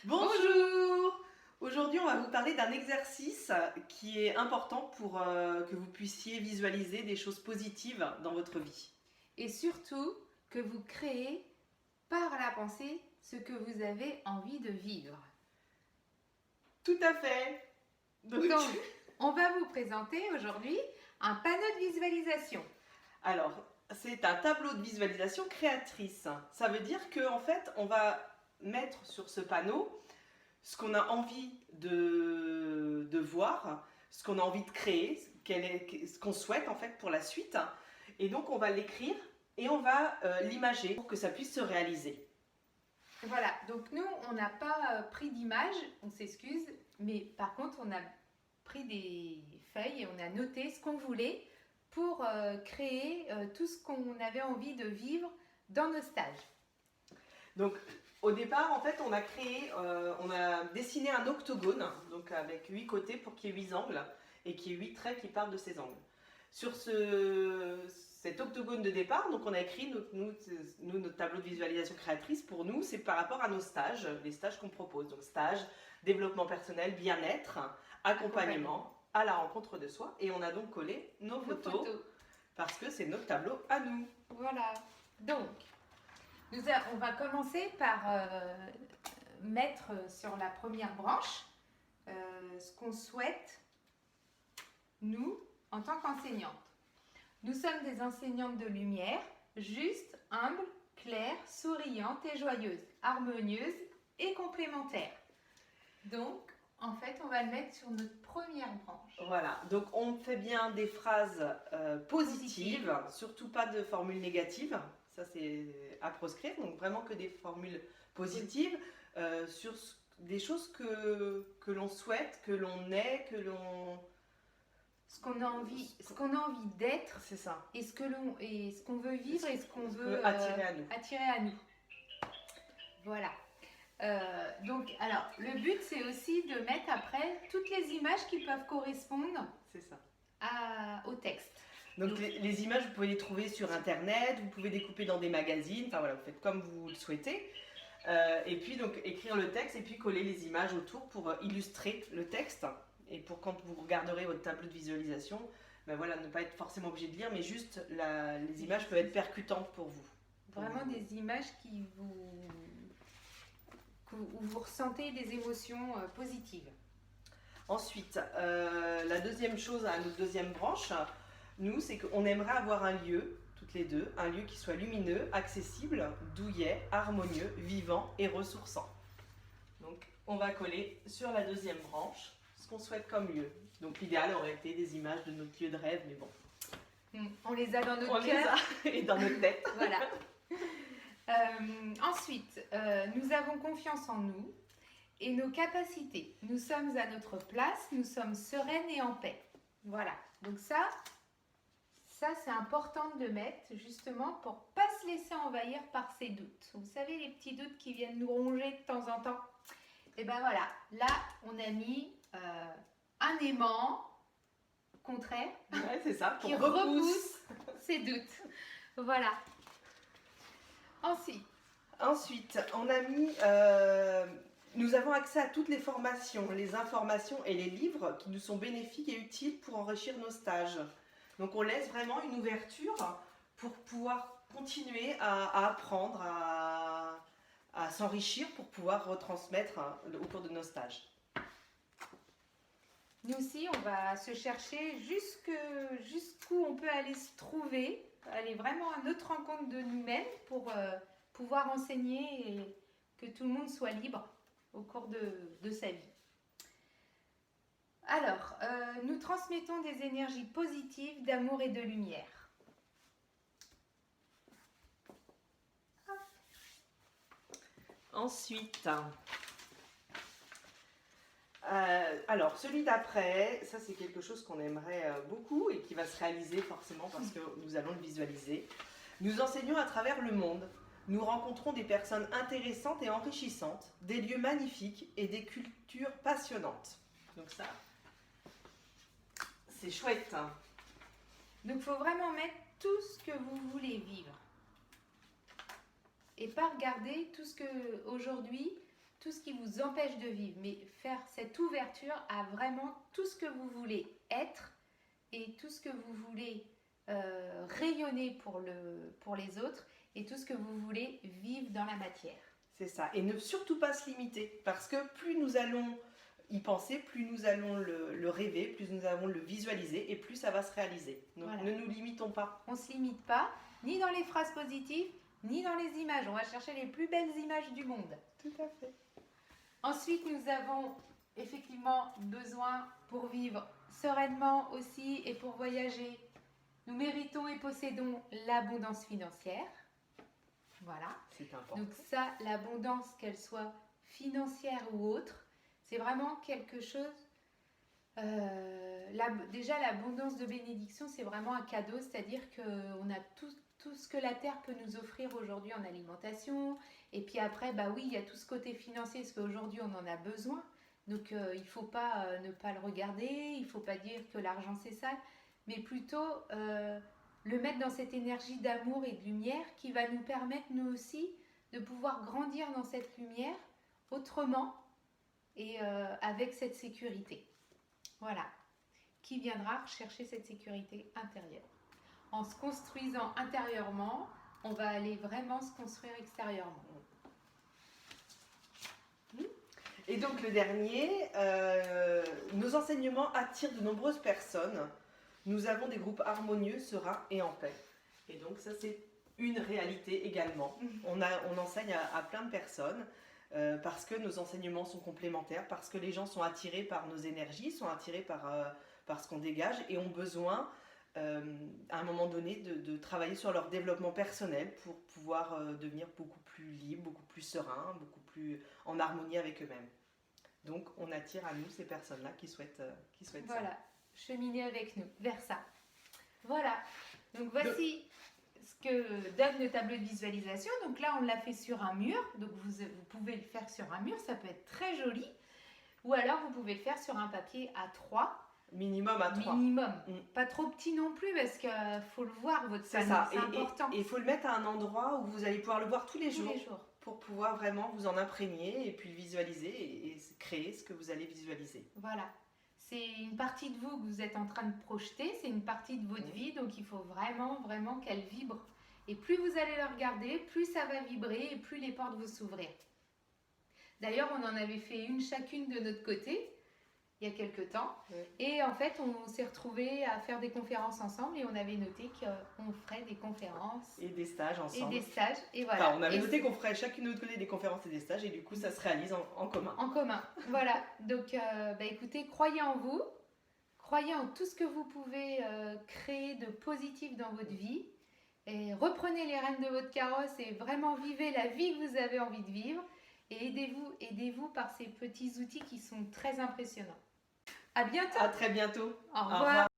Bonjour! Aujourd'hui, on va vous parler d'un exercice qui est important pour que vous puissiez visualiser des choses positives dans votre vie. Et surtout que vous créez par la pensée ce que vous avez envie de vivre. Tout à fait! Donc, on va vous présenter aujourd'hui un panneau de visualisation. Alors, c'est un tableau de visualisation créatrice. Ça veut dire qu'en fait, on va mettre sur ce panneau ce qu'on a envie de voir, ce qu'on a envie de créer, ce qu'on souhaite en fait pour la suite. Et donc, on va l'écrire et on va l'imager pour que ça puisse se réaliser. Voilà, donc nous, on n'a pas pris d'image, on s'excuse, mais par contre, on a pris des feuilles et on a noté ce qu'on voulait pour créer tout ce qu'on avait envie de vivre dans nos stages. Donc, au départ, en fait, on a dessiné un octogone, donc avec 8 côtés pour qu'il y ait 8 angles et qu'il y ait 8 traits qui partent de ces angles. Sur cet octogone de départ, donc on a écrit notre tableau de visualisation créatrice. Pour nous, c'est par rapport à nos stages, les stages qu'on propose. Donc stage, développement personnel, bien-être, accompagnement, à la rencontre de soi. Et on a donc collé nos photos parce que c'est notre tableau à nous. Voilà. Donc, on va commencer par mettre sur la première branche ce qu'on souhaite, nous, en tant qu'enseignantes. Nous sommes des enseignantes de lumière, justes, humbles, claires, souriantes et joyeuses, harmonieuses et complémentaires. Donc, en fait, on va le mettre sur notre première branche. Voilà, donc on fait bien des phrases positives, surtout pas de formules négatives. Ça, c'est à proscrire, donc vraiment que des formules positives sur des choses que l'on souhaite, que l'on est, que l'on... Ce qu'on a envie d'être, c'est ça. Et ce qu'on veut vivre et ce qu'on veut attirer à nous. Voilà. Donc, alors, le but, c'est aussi de mettre après toutes les images qui peuvent correspondre au texte. Donc les images, vous pouvez les trouver sur Internet, vous pouvez découper dans des magazines, enfin voilà, vous faites comme vous le souhaitez. Et puis donc écrire le texte et puis coller les images autour pour illustrer le texte. Et pour quand vous regarderez votre tableau de visualisation, ben voilà, ne pas être forcément obligé de lire, mais juste les images peuvent être percutantes pour vous. Vraiment des images où vous ressentez des émotions positives. Ensuite, la deuxième chose à notre deuxième branche, nous, c'est qu'on aimerait avoir un lieu, toutes les deux, un lieu qui soit lumineux, accessible, douillet, harmonieux, vivant et ressourçant. Donc, on va coller sur la deuxième branche ce qu'on souhaite comme lieu. Donc, l'idéal aurait été des images de notre lieu de rêve, mais bon. On les a dans notre cœur. Et dans notre tête. Voilà. Ensuite, nous avons confiance en nous et nos capacités. Nous sommes à notre place, nous sommes sereines et en paix. Voilà. Donc ça c'est important de le mettre justement pour ne pas se laisser envahir par ces doutes. Vous savez, les petits doutes qui viennent nous ronger de temps en temps. Et ben voilà, là on a mis un aimant contraire c'est ça, qui repousse ces doutes. Voilà. Ensuite, on a mis... nous avons accès à toutes les formations, les informations et les livres qui nous sont bénéfiques et utiles pour enrichir nos stages. Donc on laisse vraiment une ouverture pour pouvoir continuer à apprendre, à s'enrichir pour pouvoir retransmettre au cours de nos stages. Nous aussi, on va se chercher jusqu'où on peut aller se trouver, aller vraiment à notre rencontre de nous-mêmes pour pouvoir enseigner et que tout le monde soit libre au cours de sa vie. Alors, nous transmettons des énergies positives, d'amour et de lumière. Ensuite, alors celui d'après, ça c'est quelque chose qu'on aimerait beaucoup et qui va se réaliser forcément parce que nous allons le visualiser. Nous enseignons à travers le monde. Nous rencontrons des personnes intéressantes et enrichissantes, des lieux magnifiques et des cultures passionnantes. Donc ça, c'est chouette. Donc il faut vraiment mettre tout ce que vous voulez vivre. Et pas regarder tout ce que aujourd'hui, tout ce qui vous empêche de vivre, mais faire cette ouverture à vraiment tout ce que vous voulez être et tout ce que vous voulez rayonner pour les autres et tout ce que vous voulez vivre dans la matière. C'est ça. Et ne surtout pas se limiter, parce que plus nous allons y penser, plus nous allons le rêver, plus nous allons le visualiser et plus ça va se réaliser. Donc Voilà. ne nous limitons pas. On ne se limite pas, ni dans les phrases positives, ni dans les images. On va chercher les plus belles images du monde. Tout à fait. Ensuite, nous avons effectivement besoin pour vivre sereinement aussi et pour voyager. Nous méritons et possédons l'abondance financière. Voilà. C'est important. Donc ça, l'abondance, qu'elle soit financière ou autre, c'est vraiment quelque chose... déjà, l'abondance de bénédiction, c'est vraiment un cadeau, c'est-à-dire qu'on a tout ce que la terre peut nous offrir aujourd'hui en alimentation. Et puis après, bah oui, il y a tout ce côté financier, parce qu'aujourd'hui, on en a besoin. Donc, il ne faut pas ne pas le regarder, il ne faut pas dire que l'argent, c'est sale, mais plutôt le mettre dans cette énergie d'amour et de lumière qui va nous permettre, nous aussi, de pouvoir grandir dans cette lumière autrement et avec cette sécurité. Voilà, qui viendra chercher cette sécurité intérieure. En se construisant intérieurement, on va aller vraiment se construire extérieurement. Et donc le dernier, nos enseignements attirent de nombreuses personnes. Nous avons des groupes harmonieux, sereins et en paix. Et donc ça c'est une réalité également. On enseigne à plein de personnes parce que nos enseignements sont complémentaires, parce que les gens sont attirés par nos énergies, sont attirés par ce qu'on dégage et ont besoin à un moment donné de travailler sur leur développement personnel pour pouvoir devenir beaucoup plus libre, beaucoup plus serein, beaucoup plus en harmonie avec eux-mêmes. Donc on attire à nous ces personnes-là qui souhaitent ça. Voilà, cheminer avec nous vers ça. Voilà, donc voici ce que donne le tableau de visualisation. Donc là, on l'a fait sur un mur, donc vous pouvez le faire sur un mur, ça peut être très joli. Ou alors vous pouvez le faire sur un papier A3. Minimum à 3. Minimum. Pas trop petit non plus parce qu'il faut le voir, votre panneau, c'est important. Et il faut le mettre à un endroit où vous allez pouvoir le voir tous les jours. Pour pouvoir vraiment vous en imprégner et puis le visualiser et créer ce que vous allez visualiser. Voilà. C'est une partie de vous que vous êtes en train de projeter, c'est une partie de votre vie, donc il faut vraiment, vraiment qu'elle vibre. Et plus vous allez la regarder, plus ça va vibrer et plus les portes vont s'ouvrir. D'ailleurs, on en avait fait une chacune de notre côté, il y a quelques temps. Et en fait, on s'est retrouvés à faire des conférences ensemble et on avait noté qu'on ferait des conférences. Et des stages ensemble. Et des stages, et voilà. Enfin, on avait noté qu'on ferait chacune de notre côté des conférences et des stages et du coup, ça se réalise en commun. En commun, voilà. Donc, écoutez, croyez en vous, croyez en tout ce que vous pouvez créer de positif dans votre vie et reprenez les rênes de votre carrosse et vraiment vivez la vie que vous avez envie de vivre et aidez-vous par ces petits outils qui sont très impressionnants. À bientôt. À très bientôt. Au revoir.